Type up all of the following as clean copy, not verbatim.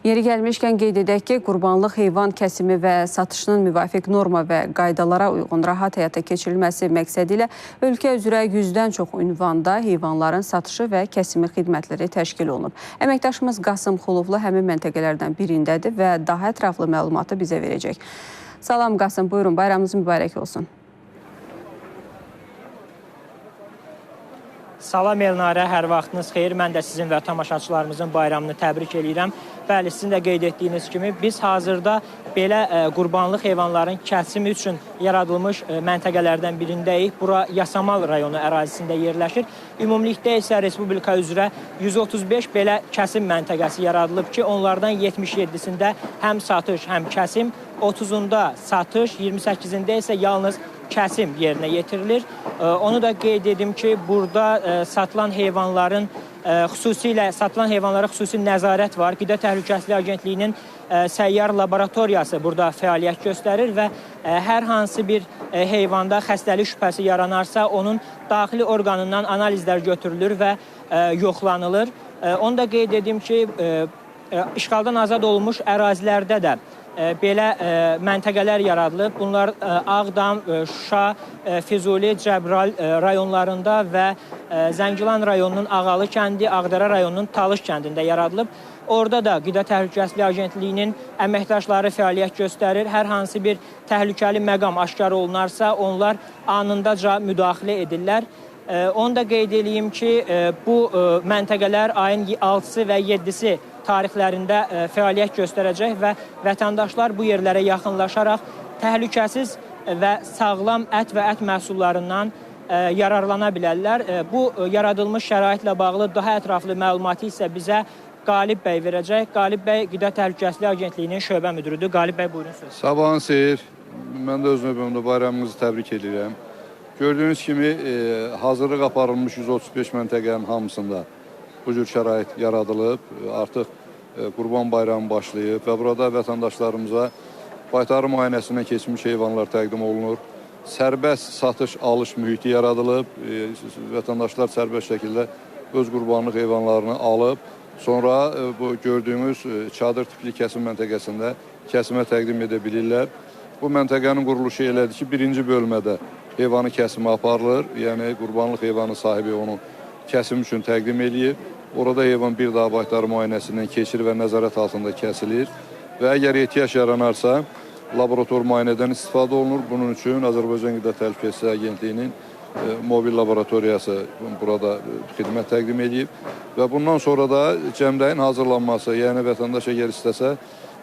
Yeri gəlmişkən qeyd edək ki, qurbanlıq heyvan kəsimi və satışının müvafiq norma və qaydalara uyğun rahat həyata keçirilməsi məqsədi ilə ölkə üzrə 100-dən çox ünvanda heyvanların satışı və kəsimi xidmətləri təşkil olunub. Əməkdaşımız Qasım Xuluflu həmin məntəqələrdən birindədir və daha ətraflı məlumatı bizə verəcək. Salam Qasım, buyurun, bayramınız mübarək olsun. Salam Elnarə, hər vaxtınız xeyir. Mən də sizin və tamaşaçılarımızın bayramını təbrik edirəm. Bəli, sizin də qeyd etdiyiniz kimi biz hazırda belə qurbanlıq heyvanların kəsimi üçün yaradılmış məntəqələrdən birindəyik. Bura Yasamal rayonu ərazisində yerləşir. Ümumilikdə isə Respublika üzrə 135 belə kəsim məntəqəsi yaradılıb ki, onlardan 77-sində həm satış, həm kəsim, 30-unda satış, 28-də isə yalnız kəsim yerinə yetirilir. Onu da qeyd edim ki, burada satılan heyvanlara xüsusi nəzarət var. Qida Təhlükəsizliyi Agentliyinin səyyar laboratoriyası burada fəaliyyət göstərir və hər hansı bir heyvanda xəstəlik şübhəsi yaranarsa, onun daxili orqanından analizlər götürülür və yoxlanılır. Onu da qeyd edim ki, işğaldan azad olunmuş ərazilərdə də belə məntəqələr yaradılıb. Bunlar Ağdam, Şuşa, Füzuli, Cəbrayıl rayonlarında və Zəngilan rayonunun Ağalı kəndi, Ağdərə rayonunun Talış kəndində yaradılıb. Orada da Qida Təhlükəsizliyi Agentliyinin əməkdaşları fəaliyyət göstərir. Hər hansı bir təhlükəli məqam aşkar olunarsa, onlar anındaca müdaxilə edirlər. Onu da qeyd edeyim ki, bu məntəqələr ayın 6-sı və 7-si tarixlərində fəaliyyət göstərəcək və vətəndaşlar bu yerlərə yaxınlaşaraq təhlükəsiz və sağlam ət və ət məhsullarından yararlana bilərlər. Bu yaradılmış şəraitlə bağlı daha ətraflı məlumatı isə bizə Qalib bəy verəcək. Qalib bəy Qida Təhlükəsizliyi Agentliyinin şöbə müdürüdür. Qalib bəy, buyurun söz. Sabahınız xeyir. Mən də öz növbəmdə bayramınızı təbrik edirəm. Gördüyünüz kimi hazırlıq aparılmış 135 məntəqənin hamısında bu cür şərait yaradılıb. Artıq Qurban bayramı başlayıb və burada vətəndaşlarımıza baytarı müayinəsindən keçmiş heyvanlar təqdim olunur. Sərbəst satış, alış mühiti yaradılıb. Vətəndaşlar sərbəst şəkildə öz qurbanlıq heyvanlarını alıb, sonra bu gördüyümüz çadır tipli kəsim məntəqəsində kəsimə təqdim edə bilirlər. Bu məntəqənin quruluşu elədir ki, birinci bölmədə heyvanı kəsimə aparılır. Yəni, qurbanlıq heyvanın sahibi onu kəsim üçün təqdim eləyir. Orada heyvan bir daha baytarı müayinəsindən keçir və nəzarət altında kəsilir. Və əgər ehtiyac yaranarsa, laborator müayinədən istifadə olunur. Bunun üçün Azərbaycan Qida Təhlükəsizliyi Agentliyinin mobil laboratoriyası burada xidmət təqdim edib. Və bundan sonra da cəmdəyin hazırlanması, yəni vətəndaş əgər istəsə,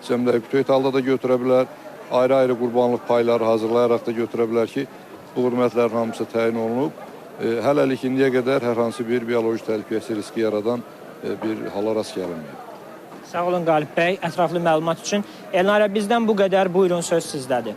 cəmdəyi bütöv halda da götürə bilər. Ayrı-ayrı qurbanlıq payları hazırlayaraq da götürə bilər ki, bu hörmətlərin hamısı təyin olunub. Hələlik indiyə qədər hər hansı bir bioloji təhlükəsi riski yaradan bir hala rast gəlinməyib. Sağ olun Qalib bəy, ətraflı məlumat üçün. Elnarə, bizdən bu qədər. Buyurun, söz sizdədir.